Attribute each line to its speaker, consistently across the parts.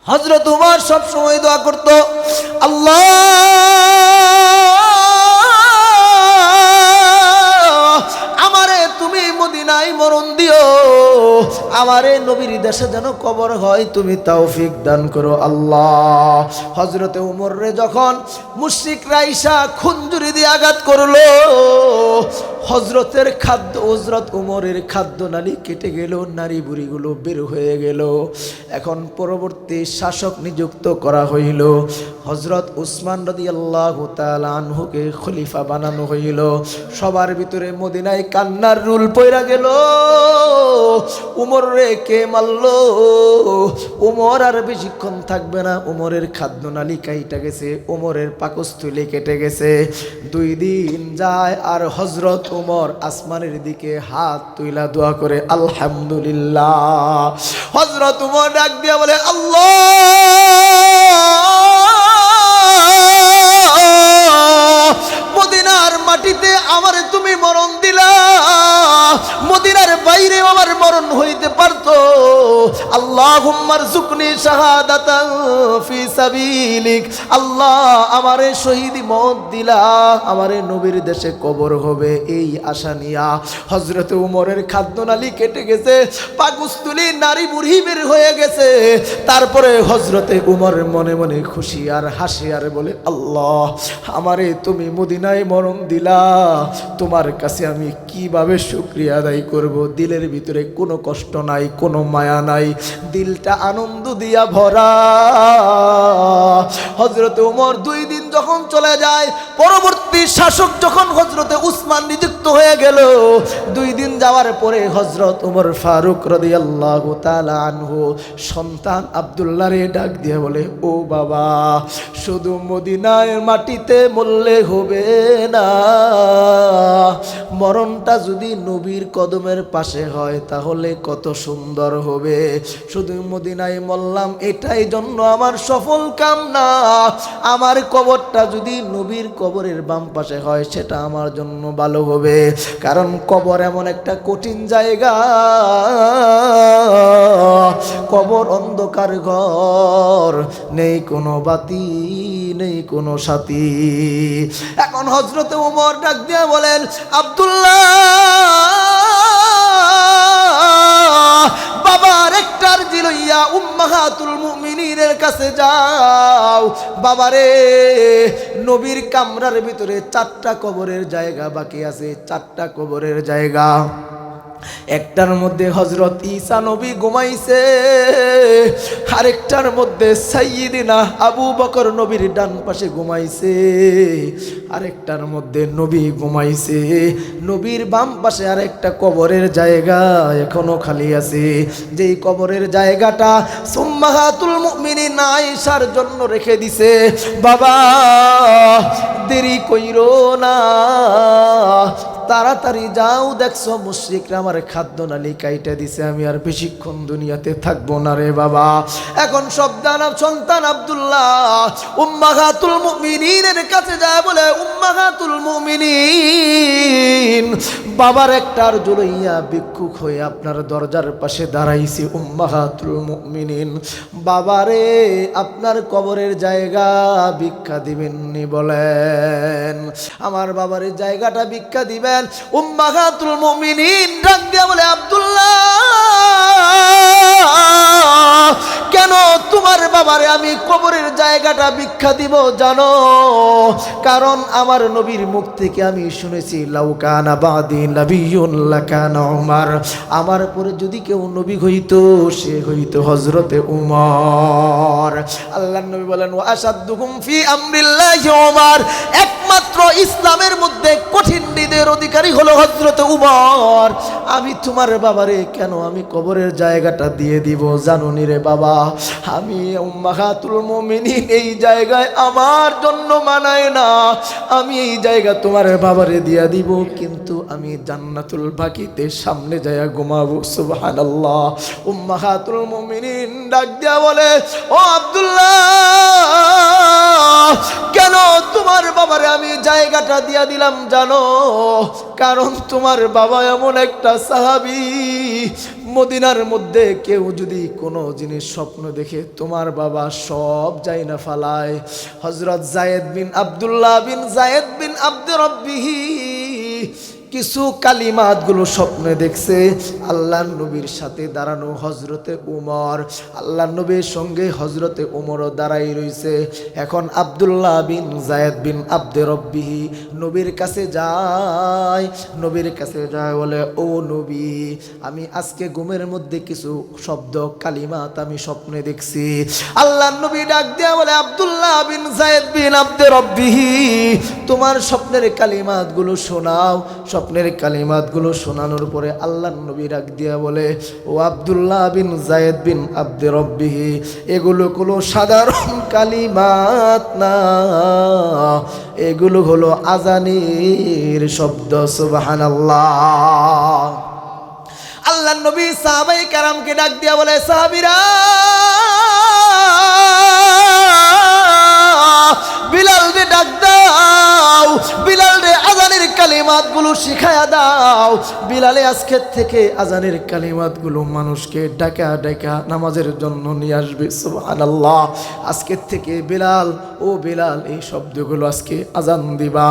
Speaker 1: হযরত উমর সব সময় দোয়া করত, আল্লাহ আমারে তুমি মদিনায় মরণ দিও, আমারে নবীর দেশে যেন কবর হয়, তুমি তৌফিক দান করো আল্লাহ। হযরতে উমর রে যখন মুশরিকরা আইসা খুনজুরি দিয়ে আঘাত করলো, হযরত উমরের খাদ্য নালী কেটে গেল, নারী বুড়িগুলো বের হয়ে গেল। এখন পরবর্তী শাসক নিযুক্ত করা হইল, হযরত উসমান রাদিয়াল্লাহু তাআলা আনহুকে খলিফা বানানো হইল। সবার ভিতরে মদিনায় কান্নার রুল পইরা গেল, উমর রে কে মারলো। উমর আর বেশিক্ষণ থাকবে না, উমরের খাদ্য নালী কাইটা গেছে, উমরের পাকস্থলী কেটে গেছে। 2 দিন যায় আর হযরত উমর আসমানের দিকে হাত তুইলা দোয়া করে আলহামদুলিল্লাহ। হযরত উমর ডাক দিয়া বলে, আল্লাহ মদিনার মাটিতে আমারে তুমি মরণ দিলা, মদিনার বাইরে আমার মরণ হইতে পারতো। আল্লাহুম্মা রযুকনি শাহাদাতান ফি সাবিলিক, আল্লাহ আমারে শহীদি মওত দিলা, আমারে নবীর দেশে কবর হবে এই আশা নিয়া হযরত উমরের খাদ্যনালী কেটে গেছে, পাকস্থলী নারী বুড়ি বের হয়ে গেছে। তারপরে হযরতে উমর মনে মনে খুশি আর হাসি আর বলে, আল্লাহ আমারে তুমি মদিনায় মরণ দিলা, তোমার কাছে আমি কিভাবে শুকরিয়া আদায় করব। দিলের ভিতরে কোনো কষ্ট নাই, কোনো মায়া নাই, দিলটা আনন্দ দিয়া ভরা। হযরতে উমর 2 দিন যখন চলে যায়, পরবর্তী শাসক যখন হযরতে উসমান নিযুক্ত হয়ে গেল, 2 দিন যাওয়ার পরে হযরত উমর ফারুক রাদিয়াল্লাহু তাআলা আনহু সন্তান আব্দুল্লাহ রে ডাক দিয়ে বলে, ও বাবা শুধু মদিনার মাটিতে মরলে হবে না, মরণটা যদি নবীর কদমের পাশে হয় তাহলে কত সুন্দর হবে। শুধু মদিনায় মরলাম এটাই জন্য আমার সফল কাম না, আমার কবরটা যদি নবীর কবরের বাম পাশে হয় সেটা আমার জন্য ভালো হবে। কারণ কবর এমন একটা কঠিন জায়গা, কবর অন্ধকার ঘর, নেই কোনো বাতি নেই কোনো সাথী। এখন হযরতে ওমর ডাক দিয়া বলেন, আব্দুল্লাহ বাবার একটার জিলইয়া উম্মাহাতুল মুমিনিনের কাছে যাও। বাবারে নবীর কামরার ভিতরে 4টা কবরের জায়গা বাকি আছে, 4টা কবরের জায়গা। একটার মধ্যে হযরত ঈসা নবী ঘুমাইছে, আরেকটার মধ্যে সাইয়্যিদিনা আবু বকর নবীর ডান পাশে ঘুমাইছে, আরেকটার মধ্যে নবী ঘুমাইছে। নবীর বাম পাশে আরেকটা কবরের জায়গা এখনো খালি আছে, যেই কবরের জায়গাটা উম্মাহাতুল মুমিনিন আয়েশার জন্য রেখে দিছে। বাবা দেরি কইরো না, তাড়াতাড়ি যাও, দেখছো মুশরিকরা আমার খাদ্য নালী কাইটা দিছে, আমি আর বেশিক্ষণ দুনিয়াতে থাকবো না রে বাবা। এখন সন্তান আব্দুল্লাহ উম্মাহাতুল মুমিনিনের কাছে যায়, বলে উম্মাহাতুল মুমিনিন বাবার একটার জুলাইয়া ভিক্ষুক হয়ে আপনার দরজার পাশে দাঁড়াইছি। উম্মাহাতুল মুমিনিন বাবারে আপনার কবরের জায়গা ভিক্ষা দিবেননি বলেন, আমার বাবারের জায়গাটা ভিক্ষা দিবেন। উম্মাহাতুল মুমিনিন ডাক দিয়া বলে, আব্দুল্লাহ কেন তোমার বাবারে আমি কবরের জায়গাটা ভিক্ষা দিব জানো? কারণ আমার নবীর মুখ থেকে আমি শুনেছি, লাউ কানা বাদি নাবিয়্যুন লাকানা উমর, আমার পরে যদি কেউ নবী হইতো সে হইতো হযরতে উমর। আল্লাহর নবী বলেন, ওয়া আশাদ্দুহুম ফি আমরিল্লাহি উমর, একমাত্র ইসলামের মধ্যে কঠিন হৃদয়ের অধিকারী হলো হযরতে উমর। আমি তোমার বাবারে কেন আমি কবরের জায়গাটা দিয়ে দিব জানো নি রে বাবা? আমি উম্মাহাতুল মুমিনিন এই জায়গায় আমার জন্য মানায় না, আমি এই জায়গা তোমার বাবারে দিয়া দিব, কিন্তু আমি জান্নাতুল বাকিতে সামনে যায়া ঘুমাবো। সুবহানাল্লাহ। উম্মাহাতুল মুমিনিন ডাক দিয়া বলে, ও আব্দুল্লাহ কেন তোমার বাবারে আমি জায়গাটা দিয়া দিলাম জানো? কারণ তোমার বাবা এমন একটা সাহাবী, মদিনার মধ্যে কেউ যদি কোনো জিনিস স্বপ্ন দেখে তোমার বাবা সব যাই না ফালায়। হযরত যায়েদ বিন আব্দুল্লাহ বিন যায়েদ বিন আব্দে রব্বিহি কিছু কালিমাতগুলো স্বপ্নে দেখছে। আল্লাহর নবীর সাথে দাঁড়ানো হজরতে উমর, আল্লাহর নবীর সঙ্গে হজরতে উমরও দাঁড়াই রইছে। এখন আব্দুল্লাহ বিন যায়েদ বিন আব্দে রব্বিহি নবীর কাছে যায়, নবীর কাছে যায় বলে, ও নবী, আমি আজকে ঘুমের মধ্যে কিছু শব্দ কালিমাত আমি স্বপ্নে দেখছি। আল্লাহর নবী ডাক দিয়া বলে, আব্দুল্লাহ বিন যায়েদ বিন আব্দে রব্বিহি, তোমার স্বপ্নের কালিমাতগুলো শোনাও। স্বপ্নের কালিমাতগুলো শোনানোর পরে আল্লাহর নবী ডাক দিয়া বলে, ও আব্দুল্লাহ বিন যায়েদ বিন আব্দে রব্বিহি, এগুলো কোনো সাধারণ কালিমাত না, এগুলো হলো আজানের শব্দ। সুবহানাল্লাহ। আল্লাহর নবী সাহাবায়ে কেরামকে ডাক দিয়া বলে, সাহাবীরা, বিলাল রে ডাক দাও, বিলাল রে আজানের কালিমাতগুলো শিখায়া দাও। বিলালে আজকের থেকে আজানের কালিমাতগুলো মানুষকে ডাকা ডাকা নামাজের জন্য নিয়ে আসবে। সুবহানাল্লাহ। আজকের থেকে বিলাল, ও বিলাল, এই শব্দগুলো আজকে আজান দিবা,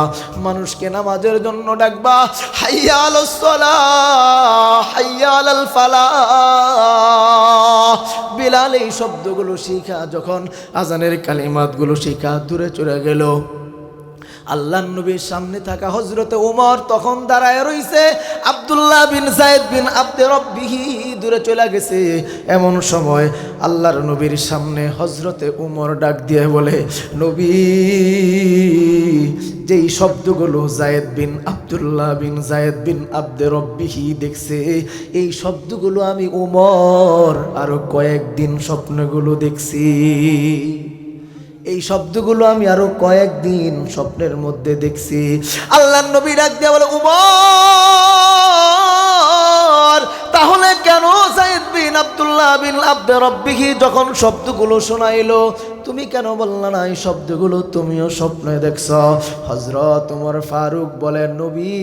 Speaker 1: মানুষকে নামাজের জন্য ডাকবা। হাইয়া আলাস সালাহ, হাইয়া আলাল ফালাহ। বিলাল এই শব্দগুলো শিখা যখন আজানের কালিমাতগুলো শিখা দূরে চলে গেল, আল্লাহর নবীর সামনে থাকা হযরতে ওমর তখন দাঁড়ায় রইছে। আব্দুল্লাহ বিন যায়েদ বিন আব্দে রব্বিহি দূরে চলে গেছে। এমন সময় আল্লাহর নবীর সামনে হযরতে ওমর ডাক দিয়ে বলে, নবী, যেই শব্দগুলো যায়েদ বিন আব্দুল্লাহ বিন যায়েদ বিন আব্দে রব্বিহি দেখছে, এই শব্দগুলো আমি ওমর আরো কয়েকদিন স্বপ্নগুলো দেখছি। এই শব্দগুলো আমি আরো কয়েকদিন স্বপ্নের মধ্যে দেখছি। আল্লাহর নবী ডাক দিয়ে বলে, উমর, তাহলে কেন যায়েদ বিন আব্দুল্লাহ বিন আব্দে রব্বিহি যখন শব্দগুলো শোনাইলো, তুমি কেন বললা না এই শব্দগুলো তুমিও স্বপ্নে দেখছ? হযরত ওমর ফারুক বলেন, নবী,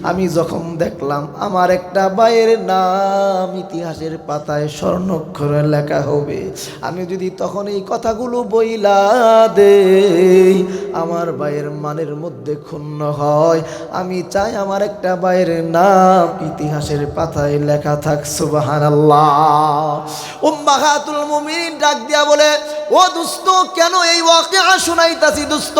Speaker 1: আমি যখন দেখলাম আমার একটা ভাইয়ের নাম ইতিহাসের পাতায় স্বর্ণাক্ষরে লেখা হবে, আমি যদি তখন এই কথাগুলো বইলা দেই, আমার ভাইয়ের মানের মধ্যে ক্ষুণ্ণ হয়। আমি চাই আমার একটা ভাইয়ের নাম ইতিহাসের পাতায় লেখা থাক। সুবহানাল্লাহ। উম্মাহাতুল মুমিনিন ডাক দিয়া বলে, ও দোস্ত, কেন এই ওয়াকিয়া শুনাইতাছি দোস্ত?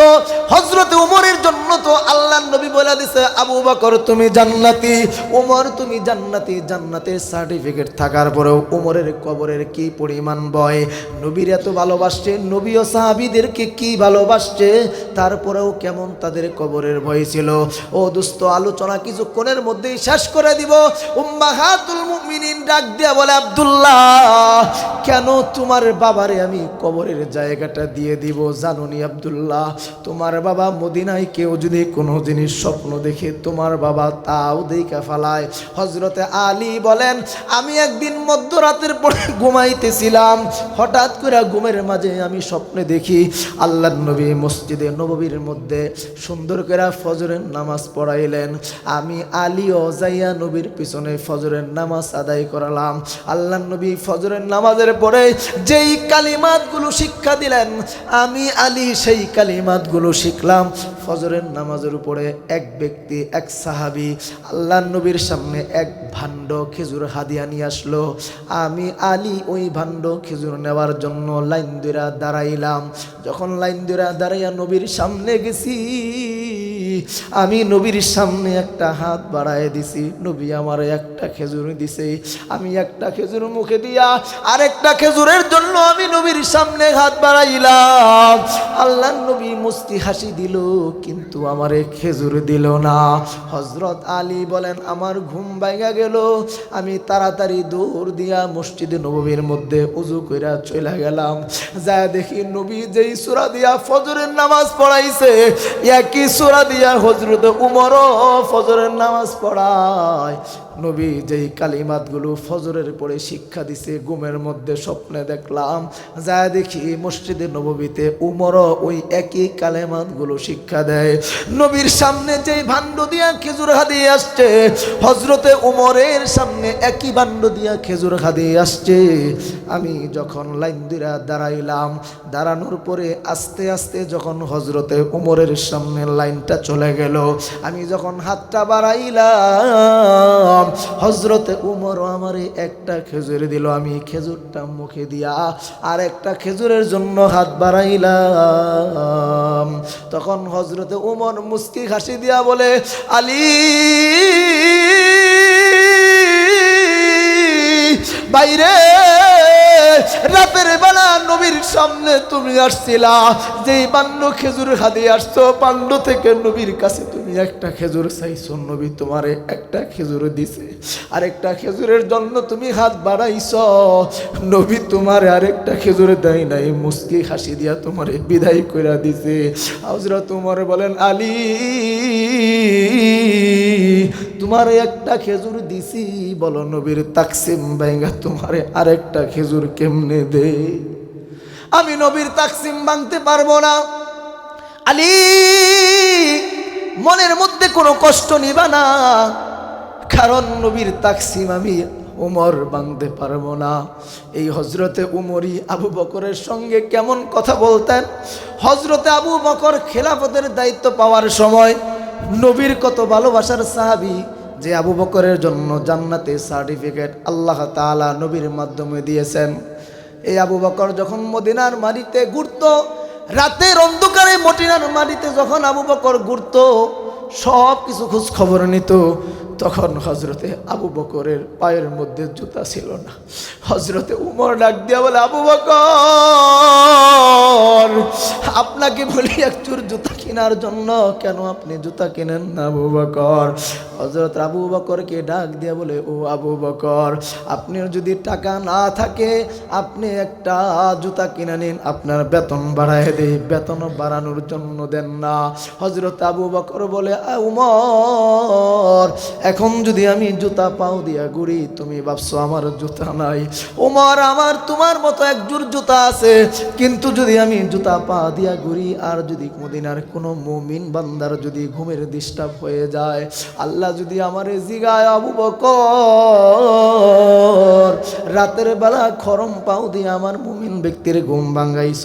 Speaker 1: হযরত ওমরের জন্য তো আল্লাহর নবী বলে দিছে, আবু বকর তুমি জান্নাতি, ওমর তুমি জান্নাতি। জান্নাতের সার্টিফিকেট থাকার পরেও ওমরের কবরের কি পরিমাণ ভয়! নবীর এত ভালোবাসছে, নবী ও সাহাবীদেরকে কি ভালোবাসছে, তারপরেও কেমন তাদের কবরের ভয় ছিল। ও দোস্ত, আলোচনা কিছুক্ষণের মধ্যেই শেষ করে দিব। উম্মাহাতুল মুমিনিন ডাক দিয়া বলে, আব্দুল্লাহ, কেন তোমার বাবারে আমি কবরের জায়গাটা দিয়ে দিব জানোনি আব্দুল্লাহ? তোমার বাবা মদিনায় কেউ যদি কোনো জিনিস স্বপ্ন দেখে, তোমার বাবা তাও দেখা ফেলায়। হযরতে আলী বলেন, আমি একদিন মধ্যরাতের পরে ঘুমাইতেছিলাম, হঠাৎ করে ঘুমের মাঝে আমি স্বপ্নে দেখি আল্লাহর নবী মসজিদে নববীর মধ্যে সুন্দর করে ফজরের নামাজ পড়াইলেন। আমি আলীও যাইয়া নবীর পিছনে ফজরের নামাজ আদায় করালাম। আল্লাহর নবী ফজরের নামাজের পরে যেই কালিমাতগুলো শিক্ষা দিলেন, আমি আলী সেই কালিমাতগুলো শিখলাম। ফজরের নামাজের উপরে এক ব্যক্তি, এক সাহাবী আল্লাহর নবীর সামনে এক ভাণ্ড খেজুর হাদিয়া নিয়ে আসলো। আমি আলী ওই ভাণ্ড খেজুর নেওয়ার জন্য লাইন ধরে দাঁড়াইলাম। যখন লাইন ধরে দাঁড়াইয়া নবীর সামনে গেছি, আমি নবীর সামনে একটা হাত বাড়ায় দিছি, নবী আমার একটা খেজুর দিছে। আমি একটা খেজুর মুখে দিয়া আরেকটা খেজুরের জন্য আমি নবীর সামনে হাত বাড়াইলাম। আল্লাহর নবী মুস্তি হাসি দিল, কিন্তু আমারে খেজুর দিল না। হযরত আলী বলেন, আমার ঘুম ভাঙা গেল। আমি তাড়াতাড়ি দৌড় দিয়া মসজিদে নববীর মধ্যে উযু কইরা চলে গেলাম। যা দেখি নবী যেই সূরা দিয়া ফজরের নামাজ পড়াইছে, একই সূরা দিয়া হযরত উমরও ফজরের নামাজ পড়ায়। নবী যেই কালিমাতগুলো ফজরের পরে শিক্ষা দিছে, ঘুমের মধ্যে স্বপ্নে দেখলাম, যা দেখি মসজিদে নববীতে উমরও ওই একই কালেমাতগুলো শিক্ষা দেয়। নবীর সামনে যেই ভাণ্ড দিয়া খেজুর হাদিয়ে আসছে, হজরতে উমরের সামনে একই ভাণ্ড দিয়া খেজুর হাদিয়ে আসছে। আমি যখন লাইন দিয়া দাঁড়াইলাম, দাঁড়ানোর পরে আস্তে আস্তে যখন হজরতে উমরের সামনে লাইনটা চলে গেল, আমি যখন হাতটা বাড়াইলাম, হজরতে উমরও আমারে একটা খেজুর দিল। আমি খেজুরটা মুখে দিয়া আর একটা খেজুরের জন্য হাত বাড়াইলাম। তখন হজরতে উমর মুস্কি হাসি দিয়া বলে, আলী বাইরে, রাতের বেলা নবীর সামনে তুমি আসছিলা, যেই পান্ড খেজুর হাদিয়ে আসছো, পান্ড থেকে নবীর কাছে তুমি একটা খেজুর চাইছো, নবী তোমারে একটা খেজুর দিছে, আরেকটা খেজুরের জন্য তুমি হাত বাড়াইছ, নবী তোমারে আরেকটা খেজুর দেয় নাই, মুস্কি হাসি দিয়া তোমারে বিদায় কইরা দিছে। হযরত উমর বলেন, আলী তোমারে একটা খেজুর দিছি, বলো নবীর তাকসিম ভাঙা তোমারে আরেকটা খেজুর কেমনে দে? আমি নবীর তাকসিম ভাঙতে পারবো না। আলী মনের মধ্যে কোনো কষ্ট নিবা না, কারণ নবীর তাকসিম আমি উমর ভাঙতে পারবো না। এই হজরতে উমরই আবু বকরের সঙ্গে কেমন কথা বলতেন। হজরতে আবু বকর খেলাফতের দায়িত্ব পাওয়ার সময় নবীর কত ভালোবাসার সাহাবী, যে আবু বকরের জন্য জান্নাতে সার্টিফিকেট আল্লাহ তাআলা নবীর মাধ্যমে দিয়েছেন। এই আবু বকর যখন মদিনার মাটিতে ঘুরতো, রাতের অন্ধকারে মদিনার মাটিতে যখন আবু বকর ঘুরতো, সব কিছু খোঁজ খবর নিত, তখন হজরতে আবু বকরের পায়ের মধ্যে জুতা ছিল না। হজরতে উমর ডাক দিয়া বলে, আবু বকর আপনাকে বলি একচুর জুতা কেনার জন্য, কেন আপনি জুতা কেনেন না আবু বকর? হজরত আবু বকরকে ডাক দিয়া বলে, ও আবু বকর, আপনার যদি টাকা না থাকে আপনি একটা জুতা কিনে নিন, আপনার বেতন বাড়ায় দেই, বেতন বাড়ানোর জন্য দেন না। হজরত আবু বকর বলে, উমর এখন যদি আমি জুতা পাও দিয়া ঘুরি, তুমি ভাবছো আমার জুতা নাই? উমর আমার তোমার মতো একজোড় জুতা আছে, কিন্তু যদি আমি জুতা পা দিয়া ঘুরি, আর যদি মদিনার কোনো মুমিন বান্দার যদি ঘুমের ডিস্টার্ব হয়ে যায়, আল্লাহ যদি আমারে জিগায়, আবু বকর রাতের বেলা খরম পাও দিয়ে আমার মুমিন ব্যক্তির ঘুম ভাঙাইছ,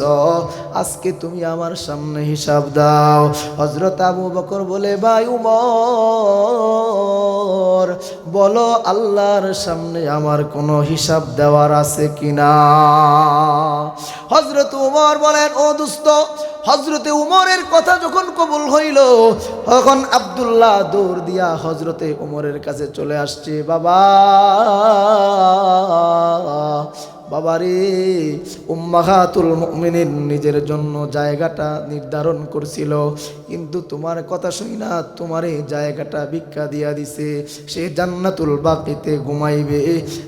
Speaker 1: আজকে তুমি আমার সামনে হিসাব দাও। হযরত আবু বকর বলে, ভাই উমর বলো আল্লাহর সামনে আমার কোনো হিসাব দেওয়ার আছে কিনা? হযরত উমর বলেন, ও দোস্ত, হযরতে উমরের কথা যখন কবুল হইল, তখন আব্দুল্লাহ দৌড় দিয়া হযরতে উমরের কাছে চলে আসছে। বাবা, বাবারে, উম্মাহাতুল মুমিনিন নিজের জন্য জায়গাটা নির্ধারণ করছিল, কিন্তু তোমার কথা শুই না তোমার এই জায়গাটা ভিক্ষা দিয়া দিছে, সে জান্নাতুল বাকিতে ঘুমাইবে।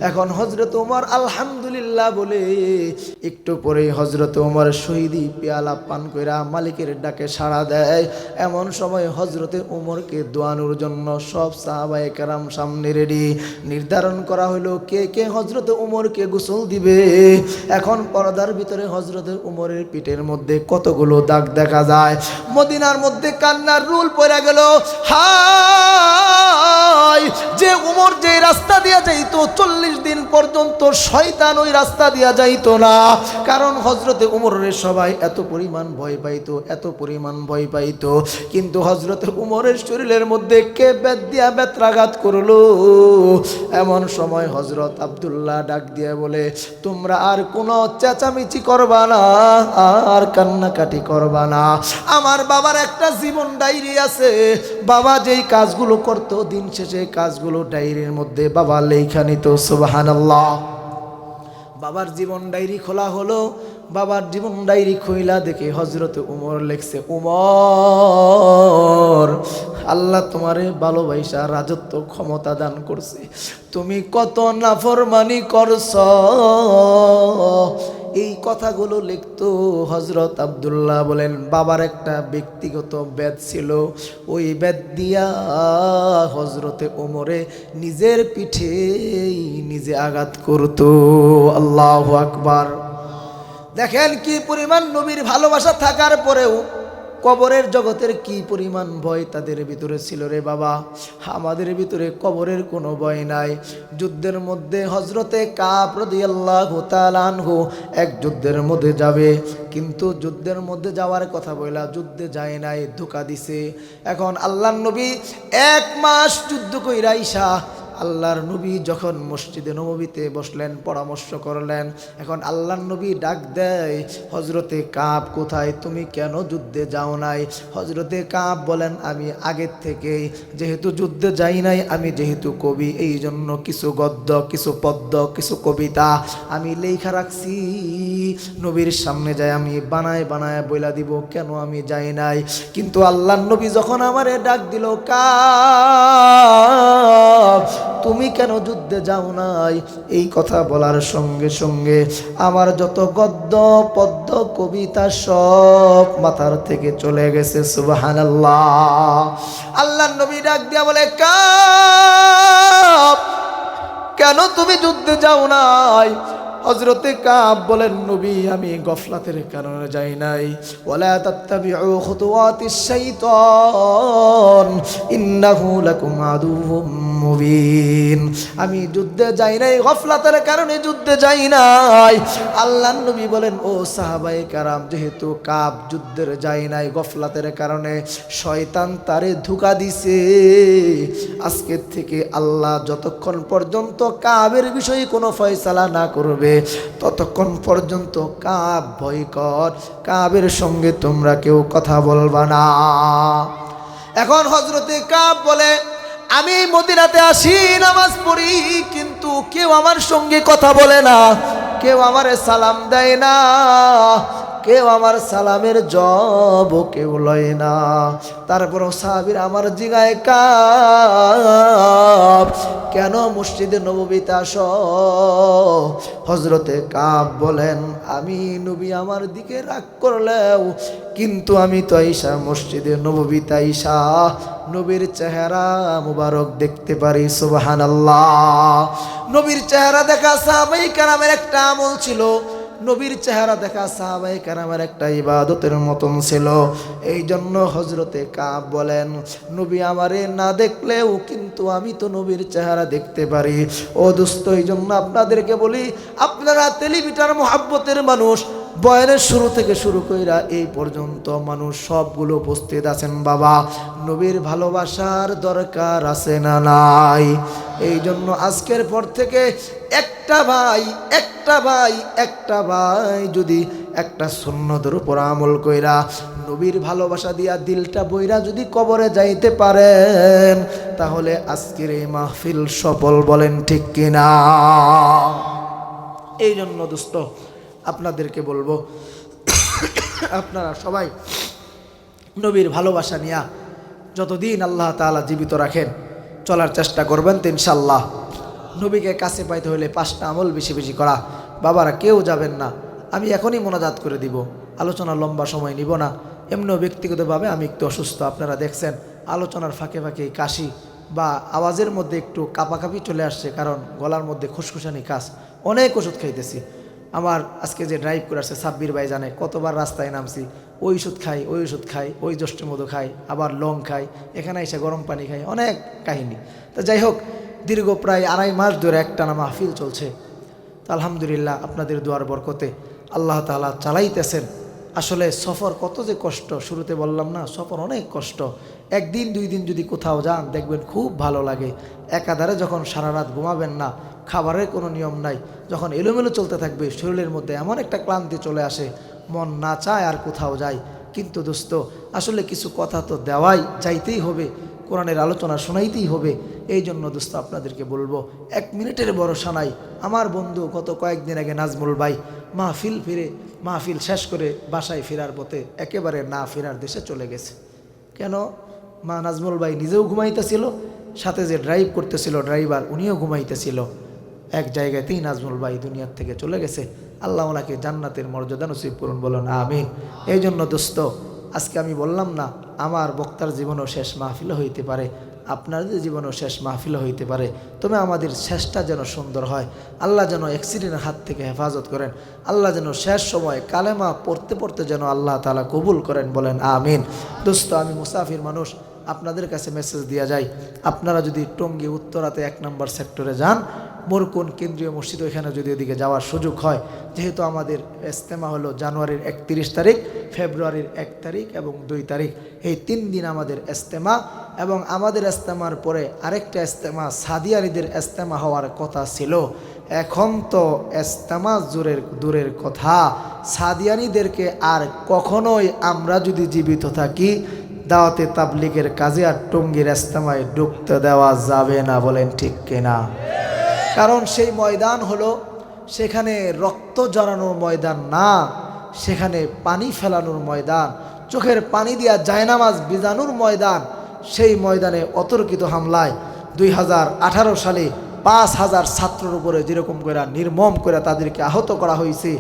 Speaker 1: এখন হযরত ওমর আলহামদুলিল্লাহ বলে একটু পরে হযরত ওমর শহীদি পেয়ালা পান কইরা মালিকের ডাকে সাড়া দেয়। এমন সময় হযরতে ওমরকে দোয়ানোর জন্য সব সাহাবায়ে কেরাম সামনে রেডি। নির্ধারণ করা হলো কে কে হযরতে ওমরকে গোসল দিবে। এখন পর্দার ভিতরে হযরতে উমরের পিঠের মধ্যে কতগুলো দাগ দেখা যায়। মদিনার মধ্যে কান্নার রুল পড়ে গেল। হায়, যে উমর যে রাস্তা দিয়া যাইতো 40 দিন পর্যন্ত শয়তান ওই রাস্তা দিয়া যাইতো না, কারণ হযরতে উমরের সবাই এত পরিমাণ ভয় পাইতো, এত পরিমাণ ভয় পাইতো। কিন্তু হযরতে উমরের শরীরের মধ্যে কে বেত দিয়া বেত্রাঘাত করলো। এমন সময় হযরত আব্দুল্লাহ ডাক দিয়া বলে, তোমরা আর কোনো চেঁচামেচি করবা না, আর কান্নাকাটি করবা না। আমার বাবার একটা জীবন ডায়েরি আছে, বাবা যেই কাজগুলো করত দিন শেষে কাজগুলো ডায়েরির মধ্যে বাবা লেখা নিত। সুবহানাল্লাহ। বাবার জীবন ডায়েরি খোলা হলো। বাবার জীবন ডায়েরি খুইলা দেখে হযরতে উমর লেখছে, উমর, আল্লাহ তোমারে ভালোবাসা রাজত্ব ক্ষমতা দান করছে, তুমি কত নাফরমানি করছ, এই কথাগুলো লিখতো হযরত আব্দুল্লাহ বলেন বাবার একটা ব্যক্তিগত বেদ ছিল, ওই বেদ দিয়া হযরতে ওমরে নিজের পিঠে নিজে আঘাত করত। আল্লাহু আকবার। দেখেন কি পরিমাণ নবীর ভালোবাসা থাকার পরেও কবরের জগতের কি পরিমাণ ভয় তাদের ভিতরে ছিল রে বাবা। আমাদের ভিতরে কবরের কোনো ভয় নাই। যুদ্ধের মধ্যে হযরতে কাব রাদিয়াল্লাহু তাআলা আনহু এক যুদ্ধের মধ্যে যাবে, কিন্তু যুদ্ধের মধ্যে যাওয়ার কথা বইলা যুদ্ধে যায় নাই, ধোঁকা দিছে। এখন আল্লাহর নবী 1 মাস যুদ্ধ কইরা আইসা আল্লাহর নবী যখন মসজিদে নববীতে বসলেন, পরামর্শ করলেন, এখন আল্লাহর নবী ডাক দেয়, হযরতে কাব কোথায়, তুমি কেন যুদ্ধে যাও নাই? হযরতে কাব বলেন আমি আগের থেকেই যেহেতু যুদ্ধে যাই নাই, আমি যেহেতু কবি, এই জন্য কিছু গদ্য, কিছু পদ্য, কিছু কবিতা আমি লেখা রাখছি, নবীর সামনে যাই আমি বানায় বানায় বইলা দিব কেন আমি যাই নাই। কিন্তু আল্লাহর নবী যখন আমারে ডাক দিল, কাব তুমি কেন যুদ্ধে যাও নাই, এই কথা বলার সঙ্গে সঙ্গে আমার যত গদ্য পদ্য কবিতা সব মাথার থেকে চলে গেছে। সুবহানাল্লাহ। আল্লাহর নবী ডাক দিয়া বলে, কাব কেন তুমি যুদ্ধে যাও নাই? হযরতে কাব বলেন নবী আমি গফলাতের কারণে যাই নাই। ওয়ালা তাত্তাবিউ খুতুওয়াতিশ শাইতান ইন্নাহু লাকুম আদুউম মুবিন। আমি যুদ্ধে যাই নাই, গফলাতের কারণে যুদ্ধে যাই নাই। আল্লাহর নবী বলেন ও সাহাবায়ে কেরাম, যেহেতু কাব যুদ্ধের যাই নাই গফলাতের কারণে, শয়তান তারে ধোঁকা দিছে। আজকের থেকে আল্লাহ যতক্ষণ পর্যন্ত কাবের বিষয়ে কোনো ফয়সালা না করবে ততক্ষণ পর্যন্ত কাব ভয় কর, কাবের সঙ্গে তোমরা কেউ কথা বলবা না। এখন হযরতে কাব বলে আমি মদিনাতে আসি, নামাজ পড়ি, কিন্তু কেউ আমার সঙ্গে কথা বলে না, কেউ আমারে সালাম দেয় না, কেউ আমার সালামের জব কেউ লয় না। তারপরও সাহাবীরা আমার জিগায়, কাব কেন মসজিদে নববীতে আসো? হযরতে কাব বলেন আমি নবী আমার দিকে রাগ করলেও কিন্তু আমি তো আইসা মসজিদে নববীতে আইসা নবীর চেহারা মুবারক দেখতে পারি। সুবহানাল্লাহ। নবীর চেহারা দেখা সাহাবায়ে কেরামের একটা আমল ছিল, নবীর চেহারা দেখা সাহাবায়ে কেরামের একটা ইবাদতের মতন ছিল। এই জন্য হযরতে কাব বলেন নবী আমারে না দেখলেও কিন্তু আমি তো নবীর চেহারা দেখতে পারি। ও দোস্ত, এই জন্য আপনাদেরকে বলি, আপনারা টেলিভিটার মোহাব্বতের মানুষ, বয়ানের শুরু থেকে শুরু কইরা এই পর্যন্ত মানুষ সবগুলো উপস্থিত আছেন বাবা, নবীর ভালোবাসার দরকার আছে না নাই? এই জন্য আজকের পর থেকে একটা ভাই যদি একটা সুন্নতের উপর আমল কইরা নবীর ভালোবাসা দিয়া দিলটা বইরা যদি কবরে যাইতে পারেন তাহলে আজকের এই মাহফিল সফল। বলেন ঠিক কিনা? এই জন্য দোস্ত আপনাদেরকে বলবো, আপনারা সবাই নবীর ভালোবাসা নিয়ে যতদিন আল্লাহ তাআলা জীবিত রাখেন চলার চেষ্টা করবেন তো ইনশাআল্লাহ। নবীকে কাছে পাইতে হলে 5টা আমল বেশি বেশি করা। বাবারা কেউ যাবেন না, আমি এখনই মোনাজাত করে দিব, আলোচনা লম্বা সময় নিব না। এমনিও ব্যক্তিগতভাবে আমি একটু অসুস্থ, আপনারা দেখছেন আলোচনার ফাঁকে ফাঁকে কাশি বা আওয়াজের মধ্যে একটু কাঁপাকাঁপি চলে আসছে, কারণ গলার মধ্যে খুশখুশানি কাজ, অনেক ওষুধ খাইতেছি। আমার আজকে যে ড্রাইভ করে আসছে সাব্বির ভাই জানে কতবার রাস্তায় নামছি, ওই ওষুধ খাই, ওই যষ্টি মধু খাই, আবার লং খাই, এখানে এসে গরম পানি খাই, অনেক কাহিনী। তো যাই হোক, দীর্ঘ প্রায় 2.5 মাস ধরে একটানা মাহফিল চলছে। তো আলহামদুলিল্লাহ আপনাদের দুয়ার বরকতে আল্লাহ তাআলা চালাইতেছেন। আসলে সফর কত যে কষ্ট, শুরুতে বললাম না, সফর অনেক কষ্ট। 1 দিন 2 দিন যদি কোথাও যান দেখবেন খুব ভালো লাগে। একাধারে যখন সারা রাত ঘুমাবেন না, খাবারের কোনো নিয়ম নাই, যখন এলোমেলো চলতে থাকবে শরীরের মধ্যে এমন একটা ক্লান্তি চলে আসে, মন না চায় আর কোথাও যায়। কিন্তু দোস্ত আসলে কিছু কথা তো দেওয়াই যাইতেই হবে, কোরআনের আলোচনা শোনাইতেই হবে। এই জন্য দোস্ত আপনাদেরকে বলবো 1 মিনিটের ভরসা নাই। আমার বন্ধু গত কয়েকদিন আগে নাজমুল ভাই মাহফিল শেষ করে বাসায় ফেরার পথে একেবারে না ফেরার দেশে চলে গেছে। কেন? নাজমুল ভাই নিজেও ঘুমাইতেছিল, সাথে যে ড্রাইভ করতেছিল ড্রাইভার উনিও ঘুমাইতেছিল। এক জায়গাতেই নাজমুল ভাই দুনিয়ার থেকে চলে গেছে। আল্লাহ ওনাকে জান্নাতের মর্যাদা নসিব করুন, বলুন আমিন। এই জন্য দোস্ত, আজকে আমি বললাম না আমার বক্তার জীবনও শেষ মাহফিল হইতে পারে, আপনাদের জীবনও শেষ মাহফিল হইতে পারে, তবে আমাদের শেষটা যেন সুন্দর হয়। আল্লাহ যেন অ্যাক্সিডেন্টের হাত থেকে হেফাজত করেন। আল্লাহ যেন শেষ সময় কালেমা পড়তে পড়তে যেন আল্লাহ তাআলা কবুল করেন, বলেন আমিন। দোস্ত, আমি মুসাফির মানুষ, আপনাদের কাছে মেসেজ দেওয়া যায়, আপনারা যদি টঙ্গী উত্তরাতে 1 নম্বর সেক্টরে যান, মোরকুন কেন্দ্রীয় মসজিদ, ওইখানে যদি ওদিকে যাওয়ার সুযোগ হয়, যেহেতু আমাদের ইজতেমা হলো জানুয়ারির 31 তারিখ, ফেব্রুয়ারির 1 তারিখ এবং 2 তারিখ, এই 3 দিন আমাদের ইজতেমা। এবং আমাদের ইজতেমার পরে আরেকটা ইজতেমা সাদিয়ানিদের ইজতেমা হওয়ার কথা ছিল। এখন তো ইজতেমা দূরের কথা, সাদিয়ানিদেরকে আর কখনোই আমরা যদি জীবিত থাকি দাওয়াতে তাবলিগের কাজে আর টঙ্গীর ইজতেমায় ঢুকতে দেওয়া যাবে না, বলেন ঠিক কিনা? কারণ সেই ময়দান হলো, সেখানে রক্ত জড়ানোর ময়দান না, সেখানে পানি ফেলানোর ময়দান, চোখের পানি দিয়া জায়নামাজ বিজানোর ময়দান। সেই ময়দানে অতর্কিত হামলায় 2018 সালে 5000 ছাত্রের উপরে যেরকম করে নির্মম করে তাদেরকে আহত করা হয়েছে,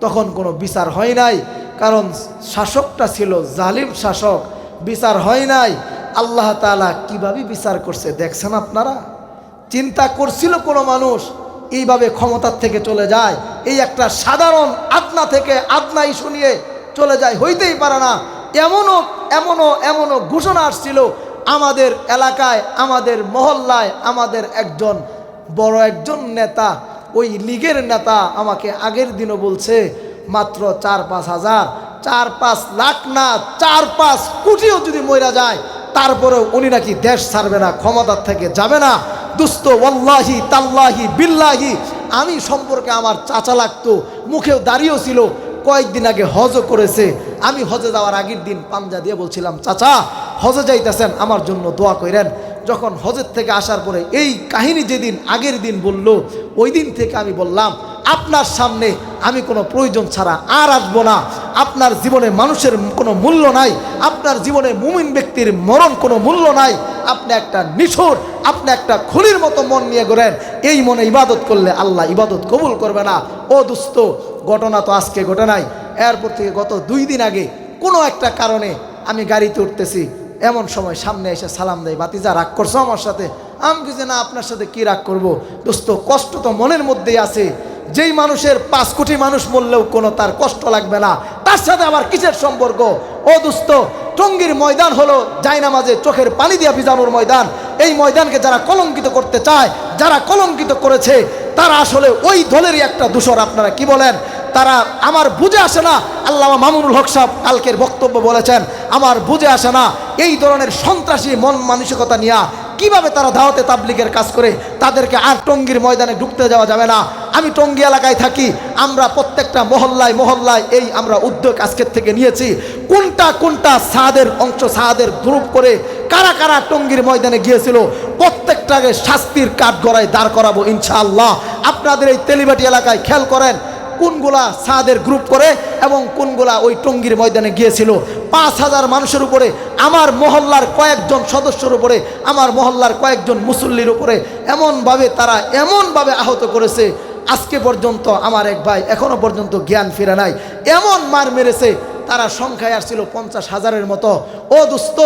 Speaker 1: তখন কোনো বিচার হয় নাই, কারণ শাসকটা ছিল জালিম শাসক, বিচার হয় নাই। আল্লাহ তাআলা কিভাবে বিচার করছে দেখছেন আপনারা? চিন্তা করছিল কোনো মানুষ এইভাবে ক্ষমতার থেকে চলে যায়? এই একটা সাধারণ আদনা থেকে আদনা ইস্যু নিয়ে চলে যায়, হইতেই পারে না। এমনও ঘোষণা আসছিল আমাদের এলাকায়, আমাদের মহল্লায়, আমাদের বড় একজন নেতা, ওই লীগের নেতা আমাকে আগের দিনও বলছে, মাত্র 4-5 হাজার, 4-5 লাখ না, 4-5 কোটিও যদি মইরা যায় তারপরেও উনি নাকি দেশ ছাড়বে না, ক্ষমতার থেকে যাবে না। দুস্ত, ওয়াল্লাহি তাল্লাহি বিল্লাহি, আমি সম্পর্কে আমার চাচা লাগতো, মুখেও দাঁড়িয়েও ছিল, কয়েকদিন আগে হজও করেছে। আমি হজে যাওয়ার আগের দিন পাঞ্জা দিয়ে বলছিলাম, চাচা হজে যাইতেছেন, আমার জন্য দোয়া করেন। যখন হজের থেকে আসার পরে এই কাহিনী যেদিন আগের দিন বলল, ওই দিন থেকে আমি বললাম, আপনার সামনে আমি কোনো প্রয়োজন ছাড়া আর আসবো না। আপনার জীবনে মানুষের কোনো মূল্য নাই, আপনার জীবনে মুমিন ব্যক্তির মরণ কোনো মূল্য নাই। আপনি একটা নিষ্ঠুর, আপনি একটা খুলির মতো মন নিয়ে গড়েন, এই মনে ইবাদত করলে আল্লাহ ইবাদত কবুল করবে না। ও দুস্থ, ঘটনা তো আজকে ঘটে নাই, এরপর থেকে গত 2 দিন আগে কোনো একটা কারণে আমি গাড়িতে উঠতেছি, এমন সময় সামনে এসে সালাম দেয়, বাতিজা রাগ করছো আমার সাথে? আমি কিছু না, আপনার সাথে কি রাগ করব? দোস্ত, কষ্ট তো মনের মধ্যেই আছে। যেই মানুষের 5 কোটি মানুষ মরলেও কোনো তার কষ্ট লাগবে না, তার সাথে আমার কিসের সম্পর্ক? ও দোস্ত, টঙ্গীর ময়দান হলো জায়নামাজে চোখের পানি দিয়া ভিজানোর ময়দান। এই ময়দানকে যারা কলঙ্কিত করতে চায়, যারা কলঙ্কিত করেছে, তারা আসলে ওই দলেরই একটা দূষর। আপনারা কি বলেন? তারা, আমার বুঝে আসে না, আল্লামা মামুনুল হক সাহেব কালকের বক্তব্য বলেছেন, আমার বুঝে আসে না এই ধরনের সন্ত্রাসী মন মানসিকতা নিয়ে কিভাবে তারা দাওয়াতে তাবলিগের কাজ করে। তাদেরকে আর টঙ্গীর ময়দানে ঢুকতে যাওয়া যাবে না। আমি টঙ্গী এলাকায় থাকি, আমরা প্রত্যেকটা মহল্লায় এই আমরা উদ্যোগ আজকের থেকে নিয়েছি। কোনটা সাদের অংশ, সাদের গ্রুপ করে কারা টঙ্গীর ময়দানে গিয়েছিল, প্রত্যেকটাকে শাস্তির কাঠগড়ায় দাঁড় করাবো ইনশাআল্লাহ। আপনাদের এই তেলিবাটি এলাকায় খেয়াল করেন, কোনগুলা সাদের গ্রুপ করে এবং কোনগুলা ওই টঙ্গীর ময়দানে গিয়েছিল। 5000 মানুষের উপরে, আমার মহল্লার কয়েকজন সদস্যের উপরে, আমার মহল্লার কয়েকজন মুসল্লির উপরে এমনভাবে আহত করেছে। আজকে পর্যন্ত আমার এক ভাই এখনো পর্যন্ত জ্ঞান ফিরে নাই, এমন মার মেরেছে। তারা সংখ্যায় আসছিল 50,000-এর মতো। ও দোস্ত,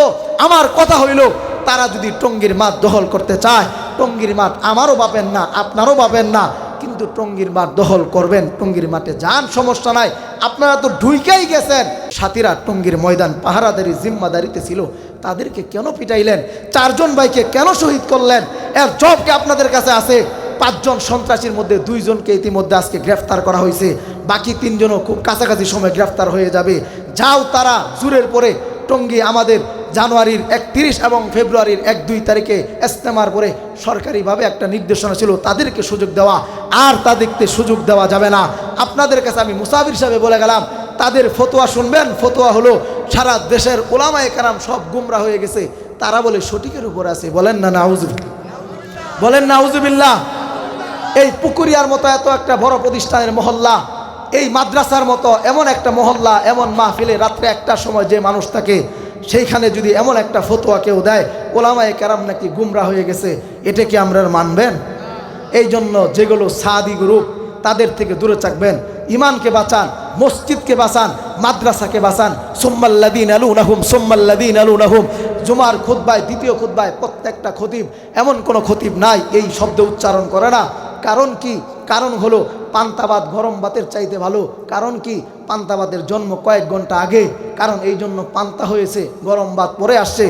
Speaker 1: আমার কথা হইল, তারা যদি টঙ্গীর মাঠ দখল করতে চায়, টঙ্গীর মাঠ আমারও বাপের না, আপনারও বাপের না, কিন্তু টঙ্গীর মাঠ দখল করবেন, টঙ্গীর মাঠে যান, সমস্যা নাই। আপনারা তো ঢুইকাই গেছেন। সাথীরা টঙ্গীর ময়দান পাহারাদারি জিম্মাদারিতে ছিল, তাদেরকে কেন পিটাইলেন? 4 জন ভাইকে কেন শহীদ করলেন? এর জবাবকে আপনাদের কাছে আছে। 5 জন সন্ত্রাসীর মধ্যে 2 জনকে ইতিমধ্যে আজকে গ্রেফতার করা হয়েছে, বাকি 3 জনও খুব কাছাকাছি সময় গ্রেফতার হয়ে যাবে। যাও তারা জোরের পরে টঙ্গী আমাদের জানুয়ারির 31 এবং ফেব্রুয়ারির 1-2 তারিখে ইজতেমার পরে সরকারিভাবে একটা নির্দেশনা ছিল তাদেরকে সুযোগ দেওয়া, আর তাদেরকে সুযোগ দেওয়া যাবে না। আপনাদের কাছে আমি মুসাফির হিসাবে বলে গেলাম, তাদের ফতোয়া শুনবেন। ফতোয়া হলো সারা দেশের উলামায়ে কেরাম সব গুমরা হয়ে গেছে, তারা বলে সঠিকের উপর আছে। বলেন না নাউজুবিল্লাহ, বলেন নাউজুবিল্লাহ। এই পুকুরিয়ার মতো এত একটা বড় প্রতিষ্ঠানের মহল্লা, এই মাদ্রাসার মতো এমন একটা মহল্লা, এমন মাহফিলে রাত্রে 1টার সময় যে মানুষ থাকে, সেইখানে যদি এমন একটা ফতোয়া কেউ দেয়, ওলামায়ে কেরাম নাকি গুমরা হয়ে গেছে, এটা কি আমরা মানবেন? এই জন্য যেগুলো সাদি গ্রুপ তাদের থেকে দূরে থাকবেন। ইমানকে বাঁচান, মসজিদকে বাঁচান, মাদ্রাসাকে বাঁচান। সুম্মাল্লাযীনা ইয়ালুনাহুম সুম্মাল্লাযীনা ইয়ালুনাহুম। জুমার খুতবায়, দ্বিতীয় খুতবায় প্রত্যেকটা খতিব, এমন কোনো খতিব নাই এই শব্দ উচ্চারণ করে না। কারণ কি? কারণ হলো পান্তাবাদ গরম ভাতের চাইতে ভালো। কারণ কি? পান্তাবাদের জন্ম কয়েক ঘন্টা আগে, কারণ এই জন্য পান্তা হয়েছে, গরম ভাত পরে আসছে।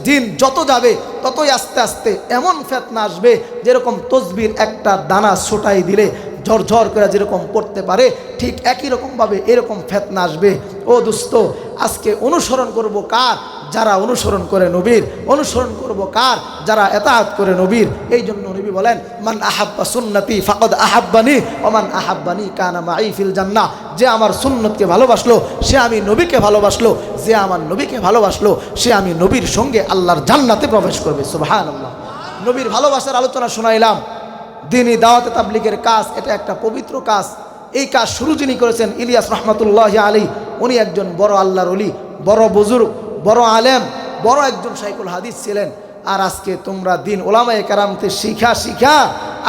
Speaker 1: দিন যত যাবে ততই আস্তে আস্তে এমন ফেতনা আসবে, যেরকম তসবির একটা দানা ছোটাই দিলে ঝরঝর করে যেরকম পড়তে পারে, ঠিক একই রকমভাবে এরকম ফেতনা আসবে। ও দোস্ত, আজকে অনুসরণ করব কার? যারা অনুসরণ করে নবীর। অনুসরণ করব কার? যারা এতাআত করে নবীর। এই জন্য নবী বলেন, মান আহাব্বা সুন্নতি ফাকাদ আহাব্বানি ওয়া মান আহাব্বানি কানা মাই ফিল জান্নাহ। যে আমার সুন্নতকে ভালোবাসলো সে আমি নবীকে ভালোবাসলো, যে আমার নবীকে ভালোবাসলো সে আমি নবীর সঙ্গে আল্লাহর জান্নাতে প্রবেশ করবে। সুবহানাল্লাহ। নবীর ভালোবাসার আলোচনা শোনাইলাম। দ্বীনি দাওয়াতে তাবলীগের কাজ, এটা একটা পবিত্র কাজ। এই কাজ শুরু যিনি করেছেন ইলিয়াস রহমাতুল্লাহি আলাইহি, উনি একজন বড় আল্লাহর ওলি, বড় বুজুর্গ, বড় আলেম, বড় একজন শাইখুল হাদিস ছিলেন। আর আজকে তোমরা দিন ওলামায়ে কেরামকে শিখা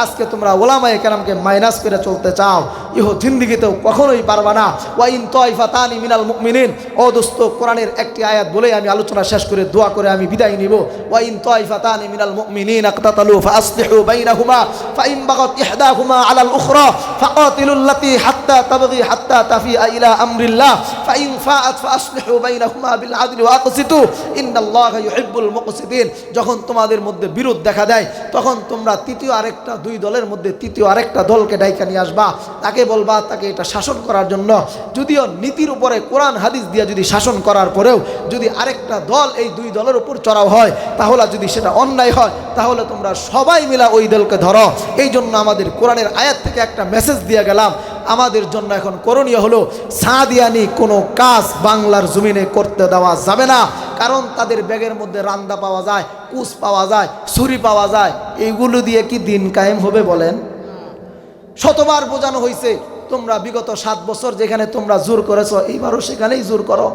Speaker 1: আজকে তোমরা ওলামায়ে কেরামকে মাইনাস করে চলতে চাও, ইহো জিন্দিগিতেও কখনোই পারবা না। ওয়া ইন তাইফাতানি মিনাল মুমিনিন। ও দোস্ত, কোরআনের একটি আয়াত বলে আমি আলোচনা শেষ করে দোয়া করে আমি বিদায় নিব। ওয়া ইন তাইফাতানি মিনাল মুমিনিন ইকতাতালু ফাসলিহু বাইনাহুমা ফাইন বাগাত ইহদাহুমা আলাল উখরা ফাকাতিলুল লাতী হাত্তা তাবগি হাত্তা তাফিআ ইলা আমরিল্লাহ ফাইন ফাআত ফাসলিহু বাইনাহুমা বিল আদলি ওয়া আকসিতু ইন্নাল্লাহা ইউহিব্বুল মুকসিতিন। যখন তোমাদের মধ্যে বিরোধ দেখা দেয়, তখন তোমরা তৃতীয় আরেকটা, দুই দলের মধ্যে তৃতীয় আরেকটা দলকে ডাইকা নিয়ে আসবা, তাকে বলবা তাকে এটা শাসন করার জন্য। যদিও নীতির উপরে কোরআন হাদিস দিয়ে যদি শাসন করার পরেও যদি আরেকটা দল এই দুই দলের উপর চড়াও হয়, তাহলে যদি সেটা অন্যায় হয়, তাহলে তোমরা সবাই মিলা ওই দলকে ধরো। এই জন্য আমাদের কোরআনের আয়াত থেকে একটা মেসেজ দিয়ে গেলাম, আমাদের জন্য এখন করণীয় হলো সাদিয়ানি কোনো কাজ বাংলার জমিনে করতে দেওয়া যাবে না। কারণ তাদের ব্যাগের মধ্যে রান্দা পাওয়া যায়, কুচ পাওয়া যায়, ছুরি পাওয়া যায়। এইগুলো দিয়ে কি দিন কায়েম হবে বলেন? শতবার বোঝানো হয়েছে, তোমরা বিগত 7 বছর যেখানে তোমরা জোর করেছো, এইবারও সেখানেই জোর করো।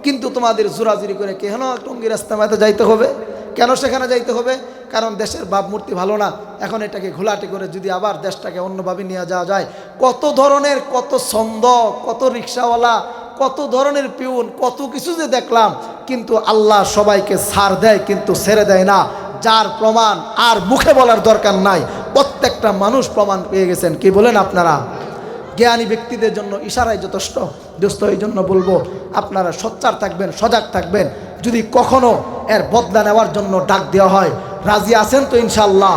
Speaker 1: কিন্তু তোমাদের জোরাজুরি করে কেন টঙ্গী রাস্তামাতে যাইতে হবে? কেন সেখানে যাইতে হবে? কারণ দেশের ভাবমূর্তি ভালো না। এখন এটাকে ঘোলাটে করে যদি আবার দেশটাকে অন্যভাবে নিয়ে যাওয়া যায়, কত ধরনের, কত ছন্দ, কত রিক্সাওয়ালা, কত ধরনের পিউন, কত কিছু যে দেখলাম। কিন্তু আল্লাহ সবাইকে ছাড় দেয়, কিন্তু ছেড়ে দেয় না। যার প্রমাণ আর মুখে বলার দরকার নাই, প্রত্যেকটা মানুষ প্রমাণ পেয়ে গেছেন। কি বলেন আপনারা? জ্ঞানী ব্যক্তিদের জন্য ইশারাই যথেষ্ট। দোস্ত, এই জন্য বলবো আপনারা সোচ্চার থাকবেন, সজাগ থাকবেন। যদি কখনো এর বদলা নেওয়ার জন্য ডাক দেওয়া হয়, রাজি আছেন তো ইনশাআল্লাহ?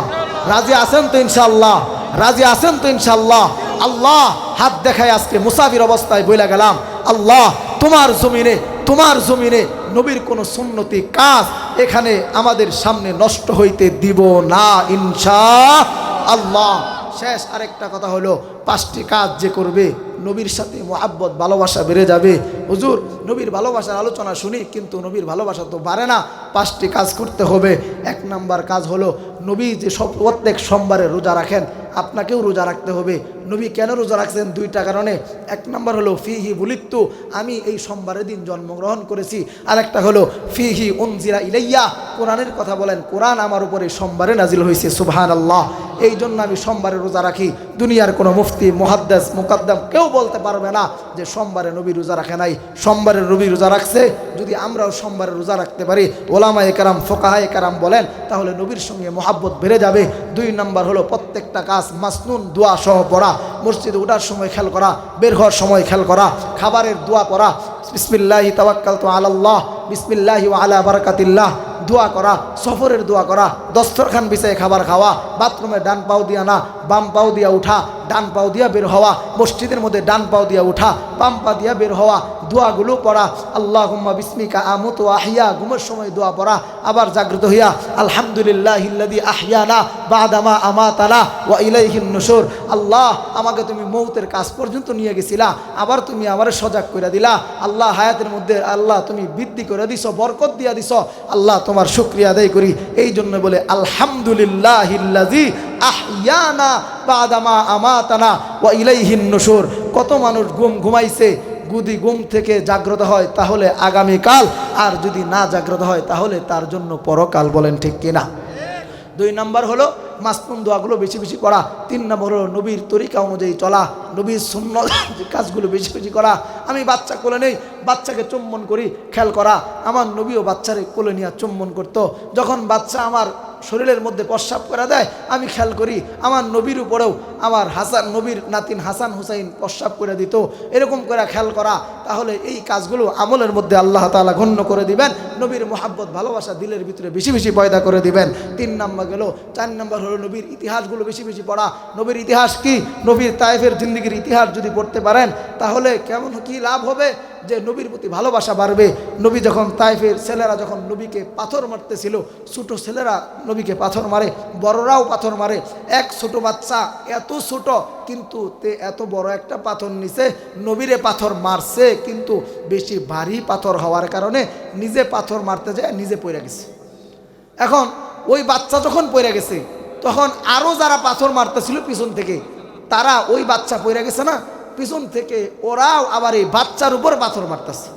Speaker 1: রাজি আছেন তো ইনশাআল্লাহ? রাজি আছেন তো ইনশাআল্লাহ? আল্লাহ হাত দেখায় আজকে মুসাফির অবস্থায় বইলা গেলাম, আল্লাহ তোমার জমিনে নবীর কোনো সুন্নতি কাজ এখানে আমাদের সামনে নষ্ট হইতে দিব না ইনশাআল্লাহ। শেষ আরেকটা কথা হলো, 5টি কাজ যে করবে নবীর সাথে মোহাব্বত, ভালোবাসা বেড়ে যাবে। হুজুর, নবীর ভালোবাসার আলোচনা শুনি, কিন্তু নবীর ভালোবাসা তো বাড়ে না। 5টি কাজ করতে হবে। 1 নাম্বার কাজ হলো, নবী যে প্রত্যেক সোমবারে রোজা রাখেন, আপনাকেও রোজা রাখতে হবে। নবী কেন রোজা রাখছেন? 2টা কারণে। 1 নাম্বার হলো ফিহি বুলিত্তু, আমি এই সোমবারের দিন জন্মগ্রহণ করেছি। আরেকটা হলো ফিহি উনজিলা ইলাইয়া, কোরআনের কথা বলেন, কোরআন আমার উপরে সোমবারে নাজিল হয়েছে। সুবহানাল্লাহ। এই জন্য আমি সোমবারে রোজা রাখি। দুনিয়ার কোনো মুফতি, মুহাদ্দিস, মুকাদ্দাম কেউ বলতে পারবে না যে সোমবারে নবী রোজা রাখে নাই। সোমবারে নবী রোজা রাখছে। যদি আমরাও সোমবারে রোজা রাখতে পারি, ওলামায়ে কেরাম, ফোকাহায়ে কেরাম বলেন, তাহলে নবীর সঙ্গে মোহাব্বত বেড়ে যাবে। 2 নাম্বার হলো প্রত্যেকটা কাজ মাসনুন দোয়া সহ পড়া। মসজিদে ওঠার সময় খেয়াল করা, বের হওয়ার সময় খেয়াল করা, খাবারের দোয়া পড়া, বিসমিল্লাহি তাওয়াক্কালতু আলাল্লাহ, বিসমিল্লাহি ওয়া আলা বারাকাতিল্লাহ, দোয়া করা, সফরের দোয়া করা, দস্তরখান বিছায়ে খাবার খাওয়া, বাথরুমে ডান পাও দিয়া না বাম পাও দিয়া উঠা, ডান পাও দিয়া বের হওয়া, মসজিদের মধ্যে ডান পাও দিয়া উঠা, বাম পা দিয়া বের হওয়া, দোয়াগুলো পড়া। আল্লাহুম্মা বিসমিকা আমুতু ওয়া আহইয়া, ঘুমের সময় দোয়া পড়া। আবার জাগ্রত হইয়া আলহামদুলিল্লাহিল্লাযী আহইয়ানা বা'দামা আমাতানা ওয়া ইলাইহিন নুশুর। আল্লাহ, আমাকে তুমি মৌতের কাজ পর্যন্ত নিয়ে গেছিলা, আবার তুমি আমারে সজাগ করে দিলা। আল্লাহ, হায়াতের মধ্যে আল্লাহ তুমি বৃদ্ধি করে দিছো, বরকত দিয়া দিছো। আল্লাহ, তোমার শুকরিয়া আদায় করি। এই জন্য বলে আলহামদুলিল্লাহিল্লাযী আহইয়ানা বা'দামা আমাতানা ওয়া ইলাইহিন নুশুর। কত মানুষ ঘুমাইছে, যদি ঘুম থেকে জাগ্রত হয় তাহলে আগামীকাল, আর যদি না জাগ্রত হয় তাহলে তার জন্য পরকাল। বলেন ঠিক কিনা? 2 নাম্বার হলো মাসনুন দোয়াগুলো বেশি বেশি করা। 3 নম্বর হলো নবীর তরিকা অনুযায়ী চলা, নবীর সুন্নত কাজগুলো বেশি বেশি করা। আমি বাচ্চা কোলে নেই, বাচ্চাকে চুম্বন করি, খেয়াল করা। আমার নবীও বাচ্চারে কোলে নিয়ে চুম্বন করতো। যখন বাচ্চা আমার শরীরের মধ্যে প্রস্রাব করে দেয়, আমি খেয়াল করি আমার নবীর উপরেও আমার নবীর নাতিন হাসান হুসাইন প্রস্রাব করে দিত। এরকম করে খেয়াল করা। তাহলে এই কাজগুলো আমলের মধ্যে আল্লাহ তাআলা গণ্য করে দিবেন। নবীর মোহাব্বত ভালোবাসা দিলের ভিতরে বেশি বেশি পয়দা করে দিবেন। 3 নম্বর গেল। 4 নম্বর হলো নবীর ইতিহাসগুলো বেশি বেশি পড়া। নবীর ইতিহাস কি? নবীর তায়েফের জিন্দেগির ইতিহাস যদি পড়তে পারেন তাহলে কেমন কি লাভ হবে, যে নবীর প্রতি ভালোবাসা বাড়বে। নবী যখন তায়েফের ছেলেরা যখন নবীকে পাথর মারতেছিল, ছোটো ছেলেরা নবীকে পাথর মারে, বড়রাও পাথর মারে। এক ছোট বাচ্চা এত ছোট কিন্তু তে এত বড় একটা পাথর নিছে, নবীরে পাথর মারছে, কিন্তু বেশি ভারী পাথর হওয়ার কারণে নিজে পাথর মারতে যায় নিজে পড়ে গেছে। এখন ওই বাচ্চা যখন পড়ে গেছে তখন আরও যারা পাথর মারতেছিল পিছন থেকে, তারা ওই বাচ্চা পড়ে গেছে না, পিছন থেকে ওরাও আবার এই বাচ্চার উপর পাথর মারতেছে।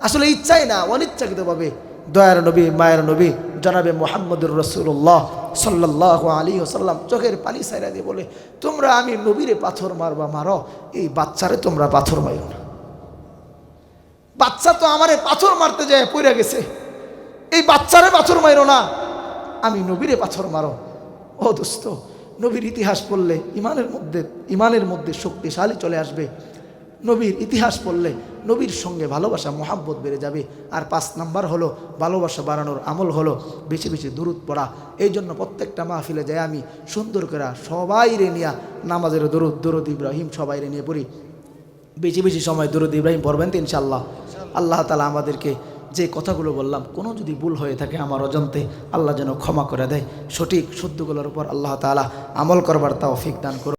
Speaker 1: আসলে ইচ্ছাই না, অনিচ্ছাকৃতভাবে। দয়ার নবী, মায়ের নবী জনাবে মুহাম্মদুর রাসূলুল্লাহ সাল্লাল্লাহু আলাইহি ওয়াসাল্লাম চোখের পানি ছাইরা দিয়ে বলে, তোমরা আমি নবীরে পাথর মারবা মারো, এই বাচ্চারে তোমরা পাথর মারো না। বাচ্চা তো আমারে পাথর মারতে যায় পড়ে গেছে, এই বাচ্চারে পাথর মারো না, আমি নবীরে পাথর মারো। ও দোস্ত, নবীর ইতিহাস পড়লে ইমানের মধ্যে শক্তিশালী চলে আসবে। নবীর ইতিহাস পড়লে নবীর সঙ্গে ভালোবাসা মোহাব্বত বেড়ে যাবে। আর 5 নাম্বার হলো ভালোবাসা বাড়ানোর আমল হলো বেশি বেশি দুরূদ পড়া। এই জন্য প্রত্যেকটা মাহফিলে যাই আমি সুন্দর করে সবাইরে নিয়ে নামাজের দরুদ ইব্রাহিম সবাইরে নিয়ে পড়ি। বেশি বেশি সময় দরুদ ইব্রাহিম পড়বেন তো ইনশাআল্লাহ। আল্লাহ তাআলা আমাদেরকে যে কথাগুলো বললাম কোনো যদি ভুল হয়ে থাকে আমার অজান্তে আল্লাহ যেন ক্ষমা করে দেয়। সঠিক শুদ্ধগুলোর উপর আল্লাহ তাআলা আমল করবার তৌফিক দান করুন।